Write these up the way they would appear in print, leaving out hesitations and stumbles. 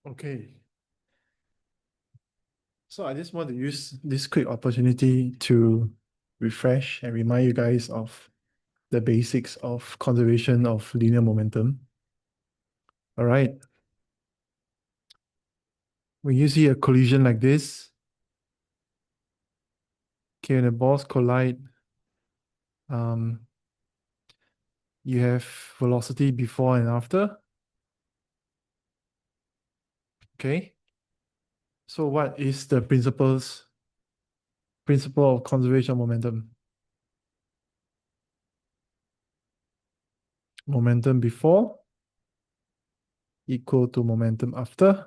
Okay. So I just want to use this quick opportunity to refresh and remind you guys of the basics of conservation of linear momentum. All right. When you see a collision like this, okay, when the balls collide, um, you have velocity before and after. Okay. So what is the principle of conservation of momentum? Momentum before equal to momentum after,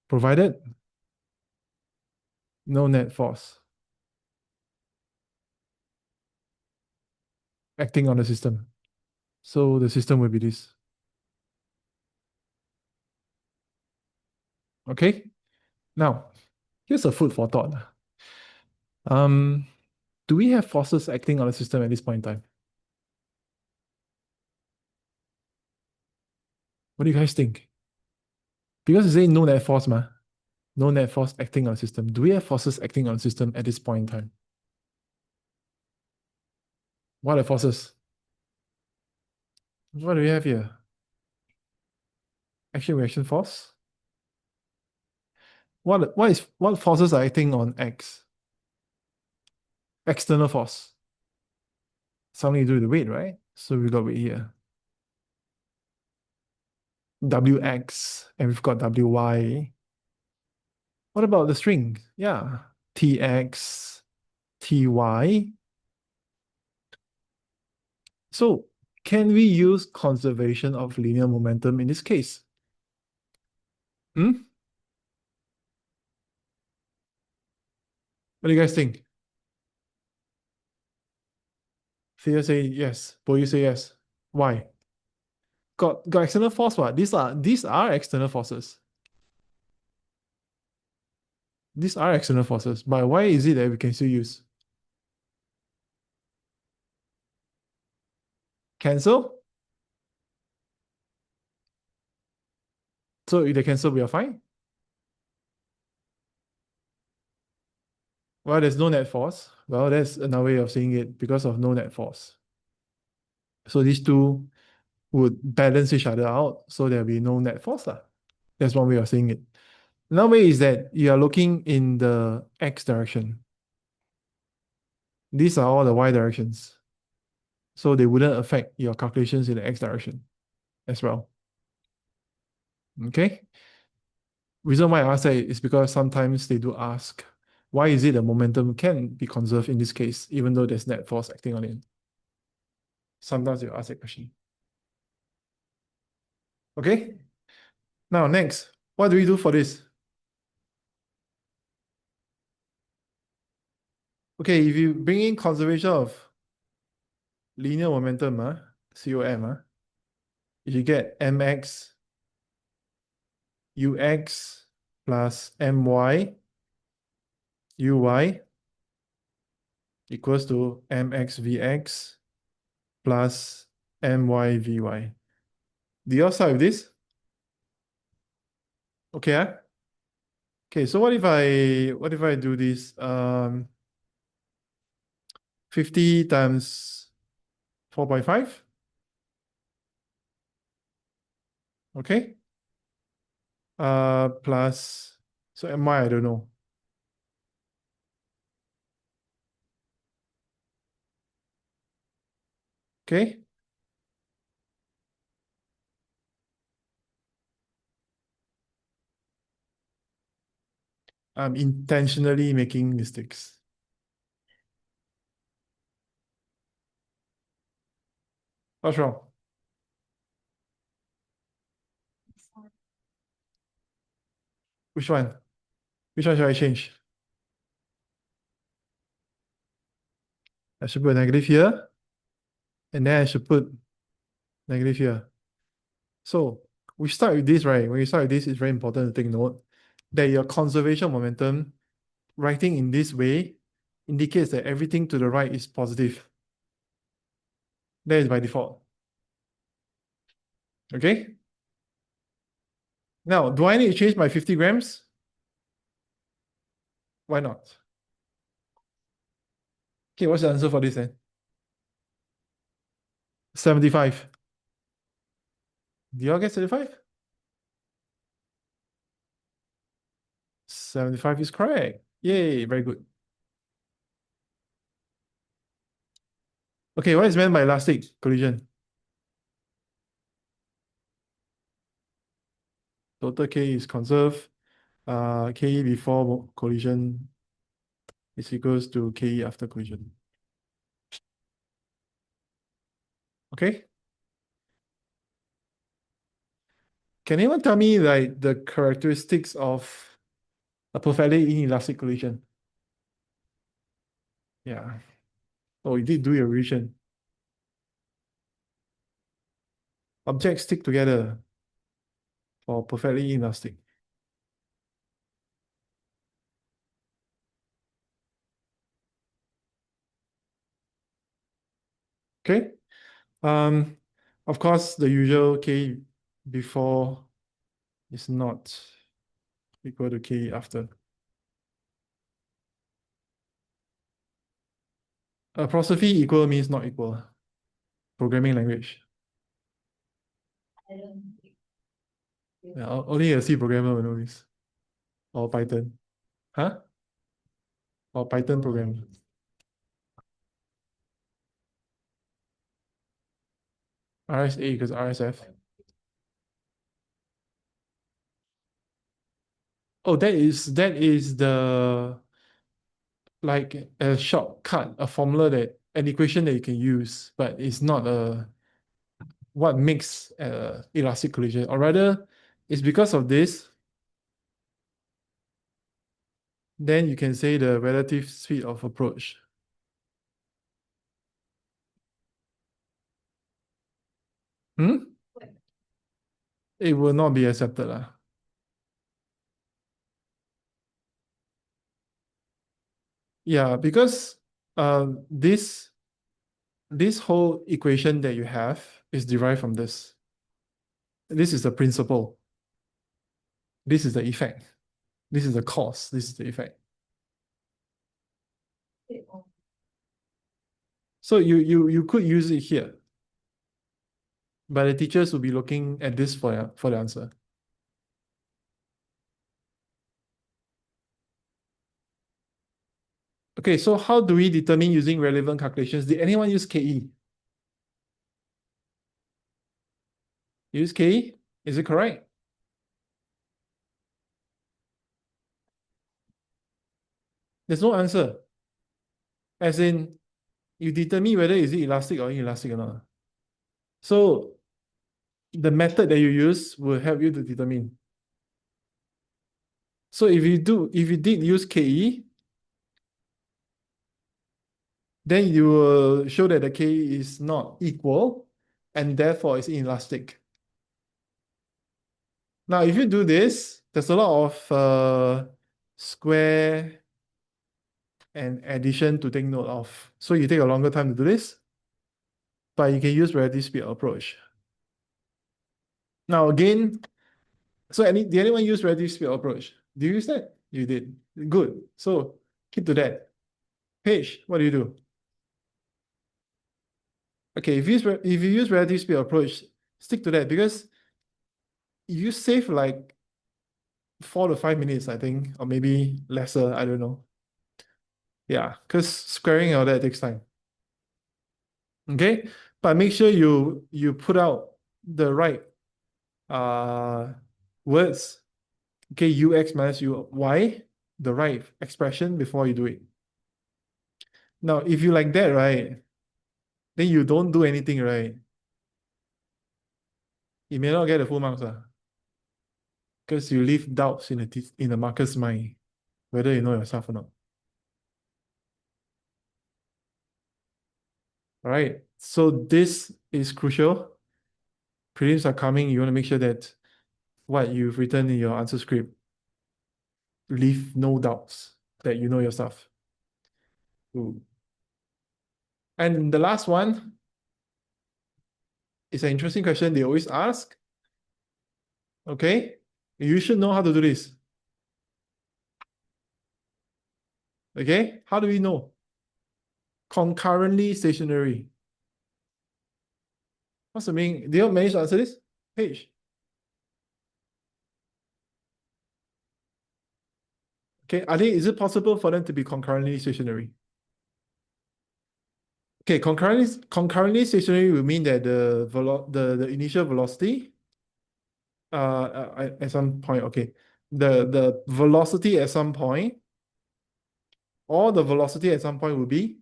provided no net force acting on the system. So the system will be this. Okay. Now, here's a food for thought. Um, do we have forces acting on the system at this point in time? What do you guys think? Because it's saying no net force, no net force acting on the system. Do we have forces acting on the system at this point in time? What are the forces? What do we have here? Action reaction force. What forces are acting on X? External force. Something to do with the weight, right? So we got weight here. Wx, and we've got Wy. What about the string? Yeah. Tx, Ty. So can we use conservation of linear momentum in this case? Hmm? What do you guys think? Thea say yes. Boyu say yes. Why? Got external force, what? These are external forces. These are external forces. But why is it that we can still use? Cancel? So if they cancel, we are fine? Well, there's no net force. Well, that's another way of saying it because of no net force. So these two would balance each other out, so there'll be no net force. That's one way of saying it. Another way is that you are looking in the x direction. These are all the y directions. So they wouldn't affect your calculations in the x direction as well. Okay? Reason why I ask that is because sometimes they do ask, why is it the momentum can be conserved in this case, even though there's net force acting on it? Sometimes you ask that question. Okay? Now, next, what do we do for this? Okay, if you bring in conservation of linear momentum, COM, you get mx ux plus my uy equals to mx vx plus my vy. Do you all start with this? Okay, Okay, so what if I do this? 50 times 4.5. Okay. Plus, so my I don't know. Okay. I'm intentionally making mistakes. What's wrong? Which one? Which one should I change? I should put a negative here, and then I should put negative here. So we start with this, right? When you start with this, it's very important to take note that your conservation momentum writing in this way indicates that everything to the right is positive. That is by default. Okay. Now, do I need to change my 50 grams? Why not? Okay, what's the answer for this then? 75. Do y'all get 75? 75 is correct. Yay, very good. Okay, what is meant by elastic collision? Total K is conserved. K before collision is equals to K after collision. Okay? Can anyone tell me like the characteristics of a perfectly inelastic collision? Yeah. Oh, you did do your revision. Objects stick together for perfectly inelastic. Okay. Um, of course, the usual K before is not equal to K after. Apostrophe equal means not equal. Programming language. Yeah, only a C programmer will know this. Or Python. Huh? Or Python programmer. RSA equals RSF. Oh, that is the like a shortcut, a formula that an equation that you can use, but it's not a what makes elastic collision, or rather, it's because of this. Then you can say the relative speed of approach. Hmm? It will not be accepted lah. Yeah, because this whole equation that you have is derived from this. This is the principle. This is the effect. This is the cause. This is the effect. So you could use it here, but the teachers will be looking at this for the answer. Okay, so how do we determine using relevant calculations? Did anyone use KE? Use KE? Is it correct? There's no answer. As in, you determine whether is it elastic or inelastic or not. So the method that you use will help you to determine. So if you did use KE, then you will show that the K is not equal and therefore it's inelastic. Now, if you do this, there's a lot of square and addition to take note of. So you take a longer time to do this, but you can use relative speed approach. Now again, did anyone use relative speed approach? Do you use that? You did. Good. So keep to that. Paige, what do you do? Okay, if you use relative speed approach, stick to that because you save like 4 to 5 minutes, I think, or maybe lesser, I don't know. Yeah, because squaring all that takes time. Okay, but make sure you put out the right words. Okay, ux minus uy, the right expression before you do it. Now, if you like that, right, then you don't do anything, right? You may not get the full marks, because you leave doubts in the marker's mind whether you know yourself or not. All right, so this is crucial. Prelims are coming. You want to make sure that what you've written in your answer script leave no doubts that you know your stuff. Ooh. And the last one is an interesting question they always ask. Okay? You should know how to do this. Okay? How do we know? Concurrently stationary. What's the meaning? Do you manage to answer this? Page. Okay, is it possible for them to be concurrently stationary? Okay, concurrently stationary will mean that the initial velocity at some point, okay. The velocity at some point, or the velocity at some point will be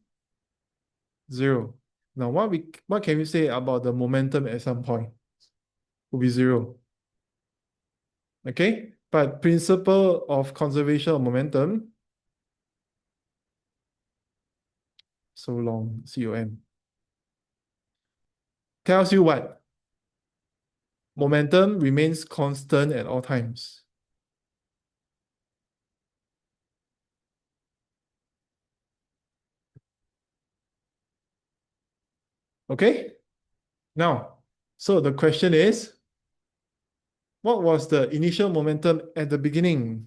zero. Now what can we say about the momentum at some point? Will be zero. Okay? But principle of conservation of momentum, so long, COM, tells you what? Momentum remains constant at all times. Okay? Now, so the question is, what was the initial momentum at the beginning?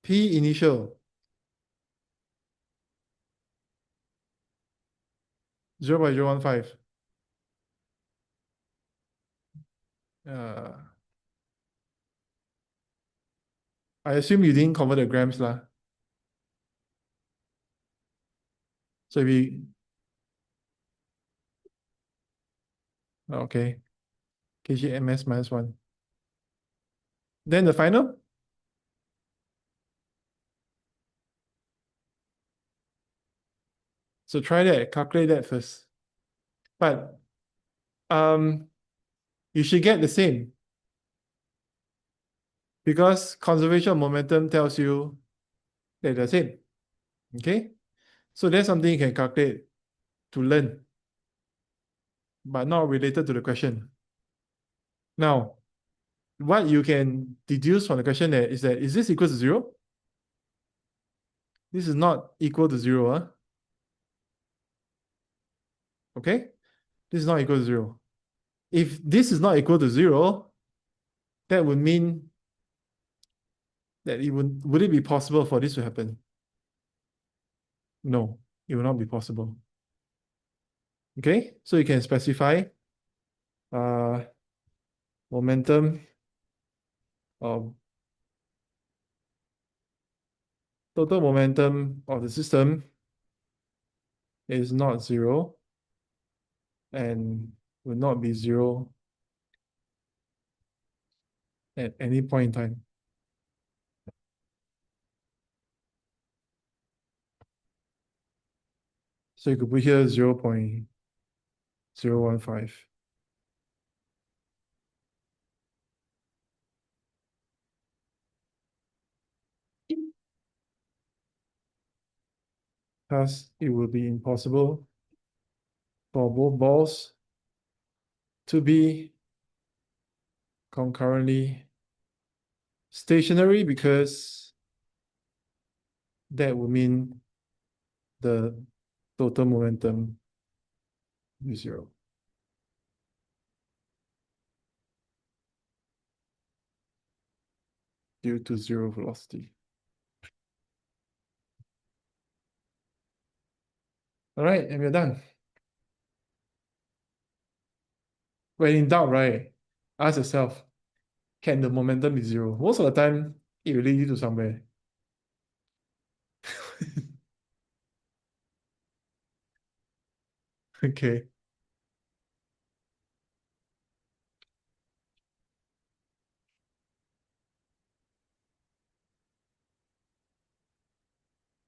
P initial, 0.015. Uh, I assume you didn't convert the grams lah. So if we, okay, kgms minus 1. Then the final? So try that, calculate that first. But you should get the same because conservation of momentum tells you that they're the same. Okay? So that's something you can calculate to learn, but not related to the question. Now, what you can deduce from the question there is that, is this equal to 0? This is not equal to 0. Huh? Okay? This is not equal to 0. If this is not equal to 0, that would mean that would it be possible for this to happen? No, it will not be possible. Okay, so you can specify momentum of total momentum of the system is not 0 and will not be 0 at any point in time. So you could put here 0.015. Thus, it will be impossible for both balls to be concurrently stationary because that would mean the total momentum is 0. Due to 0 velocity. All right, and we're done. When in doubt, right, ask yourself, can the momentum be 0? Most of the time, it will lead you to somewhere. Okay.